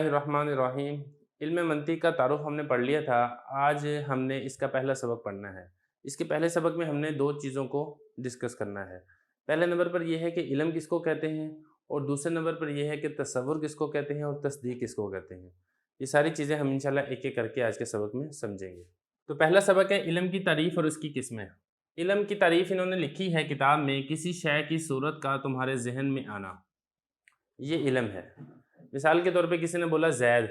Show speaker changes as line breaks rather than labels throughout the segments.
बिस्मिल्लाहिर्रहमानिर्रहीम। इल्म मंतिक का तारुफ हमने पढ़ लिया था। आज हमने इसका पहला सबक पढ़ना है। इसके पहले सबक में हमने दो चीज़ों को डिस्कस करना है। पहले नंबर पर यह है कि इल्म किसको कहते हैं, और दूसरे नंबर पर यह है कि तसव्वुर किसको कहते हैं और तस्दीक किसको कहते हैं। ये सारी चीज़ें हम इंशाल्लाह एक एक करके आज के सबक में समझेंगे। तो पहला सबक है इल्म की तारीफ़ और उसकी किस्में। इल्म की तारीफ़ इन्होंने लिखी है किताब में, किसी शय की सूरत का तुम्हारे ज़हन में आना, ये इल्म है। मिसाल के तौर पे किसी ने बोला ज़ैद,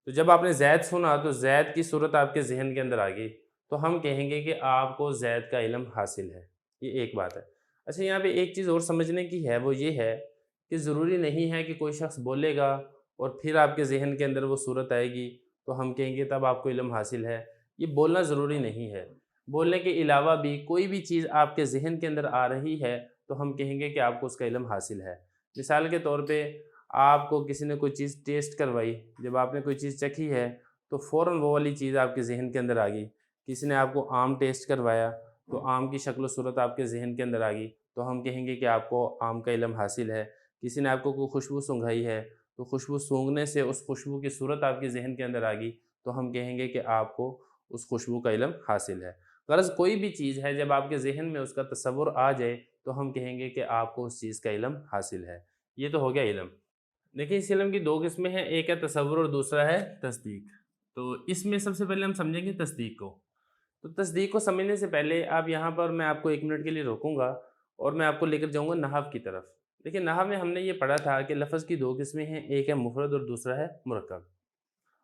तो जब आपने ज़ैद सुना तो ज़ैद की सूरत आपके ज़हन के अंदर आ गई, तो हम कहेंगे कि आपको ज़ैद का इल्म हासिल है। ये एक बात है। अच्छा, यहाँ पे एक चीज़ और समझने की है, वो ये है कि ज़रूरी नहीं है कि कोई शख्स बोलेगा और फिर आपके ज़हन के अंदर वो सूरत आएगी तो हम कहेंगे तब आपको इल्म हासिल है। ये बोलना ज़रूरी नहीं है। बोलने के अलावा भी कोई भी चीज़ आपके ज़हन के अंदर आ रही है तो हम कहेंगे कि आपको उसका इल्म हासिल है। मिसाल के तौर पे आपको किसी ने कोई चीज़ टेस्ट करवाई, जब आपने कोई चीज़ चखी है तो फ़ौरन वो वाली चीज़ आपके ज़हन के अंदर आ गई। किसी ने आपको आम टेस्ट करवाया तो आम की शक्ल सूरत आपके ज़हन के अंदर आ गई, तो हम कहेंगे कि आपको आम का इल्म हासिल है। किसी ने आपको कोई खुशबू सूंघाई है तो खुशबू सूंघने से उस खुशबू की सूरत आपके ज़हन के अंदर आ गई, तो हम कहेंगे कि आपको उस खुशबू का इल्म हासिल है। ग़रज़ कोई भी चीज़ है जब आपके ज़हन में उसका तसव्वुर आ जाए तो हम कहेंगे कि आपको उस चीज़ का इल्म हासिल है। ये तो हो गया इल्म। देखिए, इस इल्म की दो किस्में हैं, एक है तसव्वुर और दूसरा है तस्दीक। तो इसमें सबसे पहले हम समझेंगे तस्दीक को। तो तस्दीक को समझने से पहले आप यहाँ पर मैं आपको 1 मिनट के लिए रोकूँगा और मैं आपको लेकर जाऊँगा नहव की तरफ। देखिए, नहव में हमने ये पढ़ा था कि लफ़्ज़ की दो किस्में हैं, एक है मुफ़रद और दूसरा है मुरक्कब।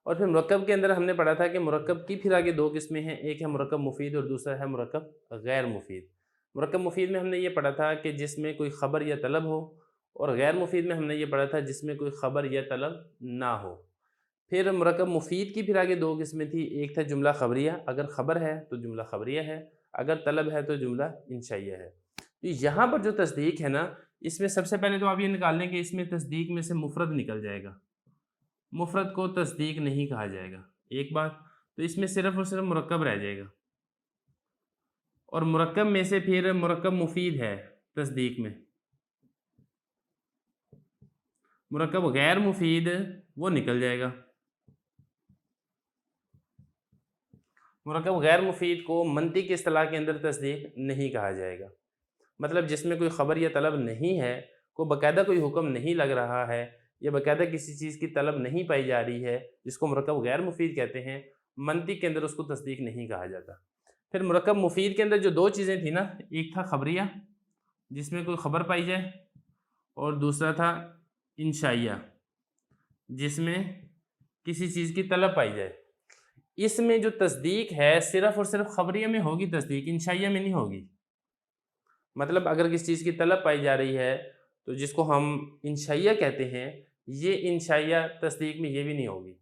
और फिर मुरक्कब के अंदर हमने पढ़ा था कि मुरक्कब की फिर आगे दो किस्में हैं, एक है मुरक्कब मुफ़ीद और दूसरा है मुरक्कब गैर मुफ़ीद। मुरक्कब मुफ़ीद में हमने ये पढ़ा था कि जिसमें कोई ख़बर या तलब हो, और गैर मुफ़ीद में हमने ये पढ़ा था जिसमें कोई ख़बर या तलब ना हो। फिर मुरक्कब मुफ़ीद की फिर आगे दो किस्में थी, एक था जुमला ख़बरिया, अगर ख़बर है तो जुमला ख़बरिया है, अगर तलब है तो जुमला इंशाइया है। तो यहाँ पर जो तस्दीक है ना, इसमें सबसे पहले तो आप ये निकाल लें कि इसमें तस्दीक में से मुफ़रद निकल जाएगा। मुफ़रद को तस्दीक नहीं कहा जाएगा, एक बात। तो इसमें सिर्फ़ और सिर्फ़ मुरक्कब रह जाएगा, और मुरक्कब में से फिर मुरक्कब मुफ़ीद है तस्दीक में। मुरक्कब गैर मुफ़ीद वो निकल जाएगा। मुरक्कब गैर मुफ़ीद को मंतिक की इस्तिलाह के अंदर तस्दीक नहीं कहा जाएगा। मतलब जिसमें कोई ख़बर या तलब नहीं है, कोई बाकायदा कोई हुक्म नहीं लग रहा है, या बाकायदा किसी चीज़ की तलब नहीं पाई जा रही है, जिसको मुरक्कब गैर मुफ़ीद कहते हैं, मंतिक के अंदर उसको तस्दीक नहीं कहा जाता। फिर मुरक्कब मुफ़ीद के अंदर जो दो चीज़ें थी ना, एक था ख़बरिया जिसमें कोई ख़बर पाई जाए, और दूसरा था इंशाइया जिसमें किसी चीज़ की तलब पाई जाए। इसमें जो तस्दीक है सिर्फ़ और सिर्फ़ ख़बरिया में होगी तस्दीक, इंशाइया में नहीं होगी। मतलब अगर किसी चीज़ की तलब पाई जा रही है तो जिसको हम इंशाइया कहते हैं, ये इंशाइया तस्दीक में ये भी नहीं होगी,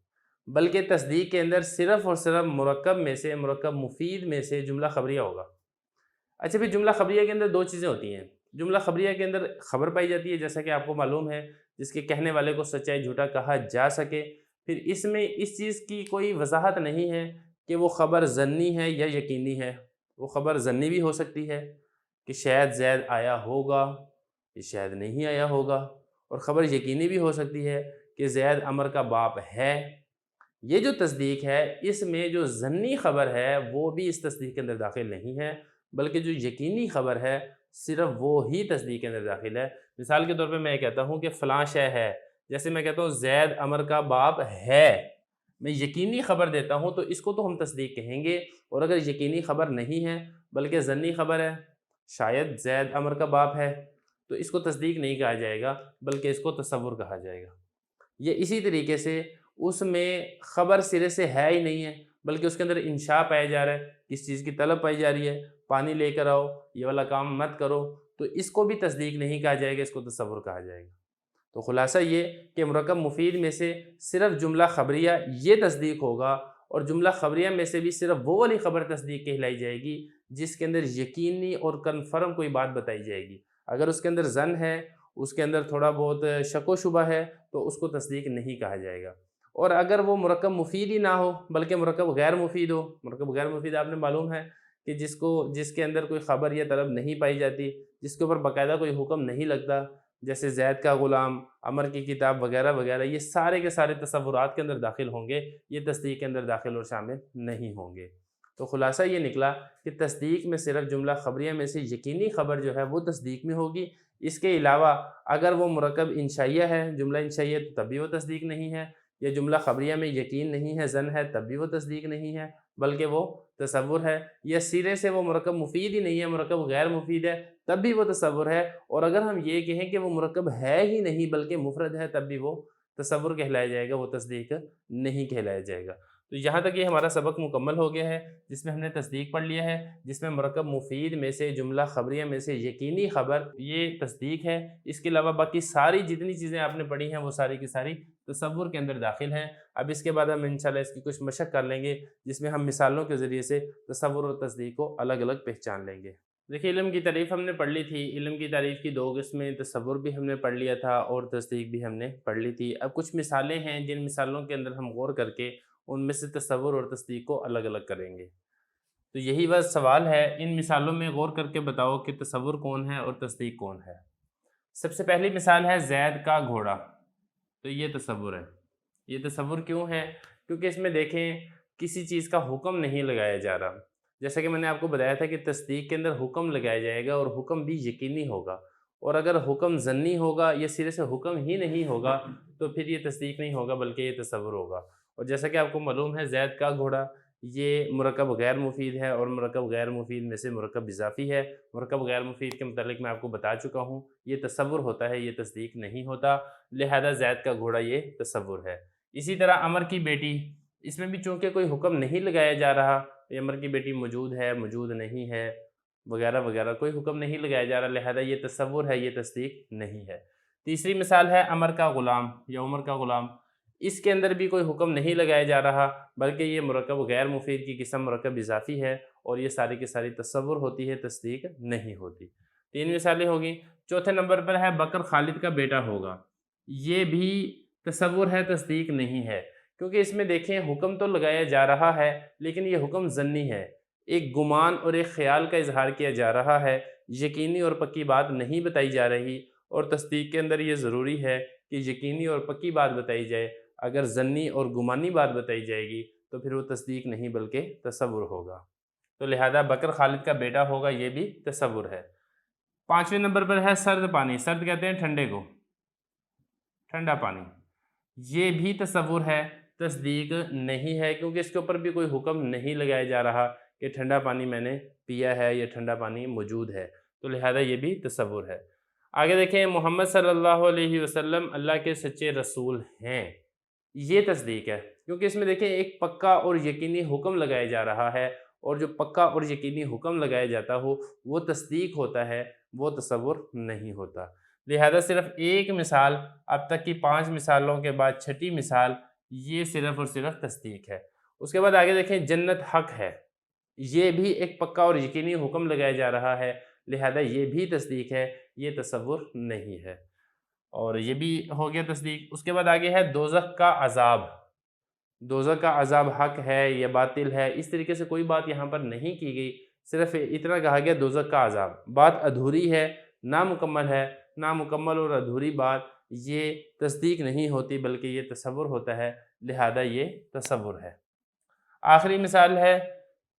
बल्कि तस्दीक के अंदर सिर्फ़ और सिर्फ़ मुरक्कब में से, मुरक्कब मुफ़ीद में से जुमला ख़बरिया होगा। अच्छा, फिर जुमला ख़बरिया के अंदर दो चीज़ें होती हैं। जुमला ख़बरिया के अंदर ख़बर पाई जाती है, जैसा कि आपको मालूम है, जिसके कहने वाले को सच्चाई झूठा कहा जा सके। फिर इसमें इस चीज़ की कोई वज़ाहत नहीं है कि वो ख़बर ज़न्नी है या यकीनी है। वो ख़बर ज़न्नी भी हो सकती है कि शायद ज़ैद आया होगा, या शायद नहीं आया होगा, और ख़बर यकीनी भी हो सकती है कि ज़ैद अमर का बाप है। ये जो तस्दीक है, इसमें जो ज़न्नी ख़बर है वो भी इस तस्दीक के अंदर दाखिल नहीं है, बल्कि जो यकीनी ख़बर है सिर्फ़ वो ही तस्दीक के अंदर दाखिल है। मिसाल के तौर पे मैं कहता हूँ कि फ़लाँ शय है, जैसे मैं कहता हूँ ज़ैद अमर का बाप है, मैं यकीनी ख़बर देता हूँ तो इसको तो हम तस्दीक कहेंगे। और अगर यकीनी ख़बर नहीं है बल्कि ज़न्नी ख़बर है, शायद ज़ैद अमर का बाप है, तो इसको तस्दीक नहीं कहा जाएगा, बल्कि इसको तसव्वुर कहा जाएगा। ये इसी तरीके से उसमें ख़बर सिरे से है ही नहीं है, बल्कि उसके अंदर इंशा पाया जा रहा है, किस चीज़ की तलब पाई जा रही है, पानी लेकर आओ, ये वाला काम मत करो, तो इसको भी तस्दीक नहीं कहा जाएगा, इसको तसव्वुर कहा जाएगा। तो ख़ुलासा ये कि मुरक्कब मुफ़ीद में से सिर्फ़ जुमला ख़बरिया ये तस्दीक होगा, और जुमला ख़बरिया में से भी सिर्फ़ वो वाली ख़बर तस्दीक कहलाई जाएगी जिसके अंदर यकीनी और कन्फर्म कोई बात बताई जाएगी। अगर उसके अंदर ज़न है, उसके अंदर थोड़ा बहुत शक व शुबा है, तो उसको तस्दीक नहीं कहा जाएगा। और अगर वो मुरक्कब मुफ़ीद ही ना हो बल्कि मुरक्कब गैर मुफ़ीद हो, मुरक्कब गैर मुफ़ीद आपने मालूम है कि जिसके अंदर कोई ख़बर या तलब नहीं पाई जाती, जिसके ऊपर बाकायदा कोई हुक्म नहीं लगता, جیسے زید کا غلام، عمر کی کتاب وغیرہ وغیرہ، یہ سارے کے سارے تصورات کے اندر داخل ہوں گے، یہ تصدیق کے اندر داخل اور شامل نہیں ہوں گے۔ تو خلاصہ یہ نکلا کہ تصدیق میں صرف جملہ خبریہ میں سے یقینی خبر جو ہے وہ تصدیق میں ہوگی۔ اس کے علاوہ اگر وہ مرکب انشائیہ ہے، جملہ انشائیہ، تو تب بھی وہ تصدیق نہیں ہے، یا جملہ خبریہ میں یقین نہیں ہے، ظن ہے، تب بھی وہ تصدیق نہیں ہے بلکہ وہ تصور ہے، یا سرے سے وہ مرکب مفید ہی نہیں ہے، مرکب غیر مفید ہے، تب بھی وہ تصور ہے، اور اگر ہم یہ کہیں کہ وہ مرکب ہے ہی نہیں بلکہ مفرد ہے، تب بھی وہ تصور کہلایا جائے گا، وہ تصدیق نہیں کہلایا جائے گا۔ تو یہاں تک یہ ہمارا سبق مکمل ہو گیا ہے، جس میں ہم نے تصدیق پڑھ لیا ہے، جس میں مرکب مفید میں سے، جملہ خبریہ میں سے یقینی خبر یہ تصدیق ہے۔ اس کے علاوہ باقی ساری جتنی چیزیں آپ نے پڑھی ہیں وہ ساری کی ساری تصور کے اندر داخل ہیں۔ اب اس کے بعد ہم انشاءاللہ اس کی کچھ مشق کر لیں گے، جس میں ہم مثالوں کے ذریعے سے تصور اور تصدیق کو الگ الگ پہچان لیں گے۔ دیکھیے، علم کی تعریف ہم نے پڑھ لی تھی۔ علم کی تعریف کی دو قسمیں، تصور بھی ہم نے پڑھ لیا تھا اور تصدیق بھی ہم نے پڑھ لی تھی۔ اب کچھ مثالیں ہیں جن مثالوں کے اندر ہم غور کر کے ان میں سے تصور اور تصدیق کو الگ الگ کریں گے۔ تو یہی بس سوال ہے، ان مثالوں میں غور کر کے بتاؤ کہ تصور کون ہے اور تصدیق کون ہے۔ سب سے پہلی مثال ہے زید کا گھوڑا، تو یہ تصور ہے۔ یہ تصور کیوں ہے؟ کیونکہ اس میں دیکھیں کسی چیز کا حکم نہیں لگایا جا رہا۔ جیسا کہ میں نے آپ کو بتایا تھا کہ تصدیق کے اندر حکم لگایا جائے گا اور حکم بھی یقینی ہوگا، اور اگر حکم ظنی ہوگا یا سرے سے حکم ہی نہیں ہوگا تو پھر یہ تصدیق نہیں ہوگا بلکہ یہ تصور ہوگا۔ اور جیسا کہ آپ کو معلوم ہے زید کا گھوڑا یہ مرکب غیر مفید ہے، اور مرکب غیر مفید میں سے مرکب اضافی ہے۔ مرکب غیر مفید کے متعلق میں آپ کو بتا چکا ہوں، یہ تصور ہوتا ہے، یہ تصدیق نہیں ہوتا، لہذا زید کا گھوڑا یہ تصور ہے۔ اسی طرح عمر کی بیٹی، اس میں بھی چونکہ کوئی حکم نہیں لگایا جا رہا، عمر کی بیٹی موجود ہے، موجود نہیں ہے وغیرہ وغیرہ، کوئی حکم نہیں لگایا جا رہا، لہذا یہ تصور ہے، یہ تصدیق نہیں ہے۔ تیسری مثال ہے عمر کا غلام یا عمر کا غلام، اس کے اندر بھی کوئی حکم نہیں لگایا جا رہا بلکہ یہ مرکب غیر مفید کی قسم مرکب اضافی ہے، اور یہ ساری کی ساری تصور ہوتی ہے، تصدیق نہیں ہوتی۔ تین مثالیں ہوگی۔ چوتھے نمبر پر ہے بکر خالد کا بیٹا ہوگا، یہ بھی تصور ہے، تصدیق نہیں ہے، کیونکہ اس میں دیکھیں حکم تو لگایا جا رہا ہے لیکن یہ حکم ظنی ہے، ایک گمان اور ایک خیال کا اظہار کیا جا رہا ہے، یقینی اور پکی بات نہیں بتائی جا رہی، اور تصدیق کے اندر یہ ضروری ہے کہ یقینی اور پکی بات بتائی جائے۔ اگر ظنی اور گمانی بات بتائی جائے گی تو پھر وہ تصدیق نہیں بلکہ تصور ہوگا، تو لہذا بکر خالد کا بیٹا ہوگا، یہ بھی تصور ہے۔ پانچویں نمبر پر ہے سرد پانی، سرد کہتے ہیں ٹھنڈے کو، ٹھنڈا پانی، یہ بھی تصور ہے، تصدیق نہیں ہے، کیونکہ اس کے اوپر بھی کوئی حکم نہیں لگایا جا رہا کہ ٹھنڈا پانی میں نے پیا ہے یا ٹھنڈا پانی موجود ہے، تو لہذا یہ بھی تصور ہے۔ آگے دیکھیں، محمد صلی اللہ علیہ وسلم اللہ کے سچے رسول ہیں، یہ تصدیق ہے، کیونکہ اس میں دیکھیں ایک پکا اور یقینی حکم لگایا جا رہا ہے، اور جو پکا اور یقینی حکم لگایا جاتا ہو وہ تصدیق ہوتا ہے، وہ تصور نہیں ہوتا۔ لہذا صرف ایک مثال، اب تک کی 5 مثالوں کے بعد چھٹی مثال، یہ صرف اور صرف تصدیق ہے۔ اس کے بعد آگے دیکھیں، جنت حق ہے، یہ بھی ایک پکا اور یقینی حکم لگایا جا رہا ہے، لہذا یہ بھی تصدیق ہے، یہ تصور نہیں ہے، اور یہ بھی ہو گیا تصدیق۔ اس کے بعد آگے ہے دوزخ کا عذاب، دوزخ کا عذاب حق ہے یا باطل ہے، اس طریقے سے کوئی بات یہاں پر نہیں کی گئی، صرف اتنا کہا گیا دوزخ کا عذاب، بات ادھوری ہے، نامکمل ہے، نامکمل اور ادھوری بات یہ تصدیق نہیں ہوتی بلکہ یہ تصور ہوتا ہے، لہذا یہ تصور ہے۔ آخری مثال ہے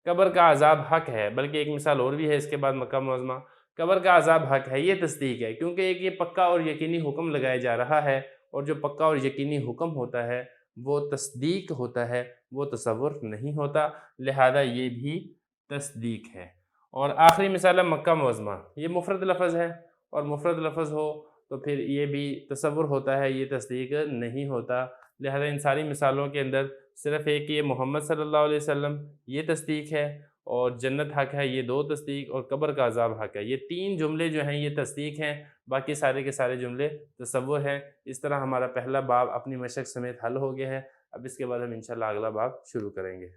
قبر کا عذاب حق ہے، بلکہ ایک مثال اور بھی ہے اس کے بعد مکہ معظمہ، قبر کا عذاب حق ہے، یہ تصدیق ہے، کیونکہ ایک یہ پکا اور یقینی حکم لگایا جا رہا ہے، اور جو پکا اور یقینی حکم ہوتا ہے وہ تصدیق ہوتا ہے، وہ تصور نہیں ہوتا، لہذا یہ بھی تصدیق ہے۔ اور آخری مثال ہے مکہ معظمہ، یہ مفرد لفظ ہے، اور مفرد لفظ ہو تو پھر یہ بھی تصور ہوتا ہے، یہ تصدیق نہیں ہوتا، لہذا ان ساری مثالوں کے اندر صرف ایک یہ محمد صلی اللہ علیہ وسلم یہ تصدیق ہے، اور جنت حق ہے، یہ 2 تصدیق، اور قبر کا عذاب حق ہے، یہ 3 جملے جو ہیں یہ تصدیق ہیں، باقی سارے کے سارے جملے تصور ہیں۔ اس طرح ہمارا پہلا باب اپنی مشق سمیت حل ہو گیا ہے۔ اب اس کے بعد ہم انشاءاللہ اگلا باب شروع کریں گے۔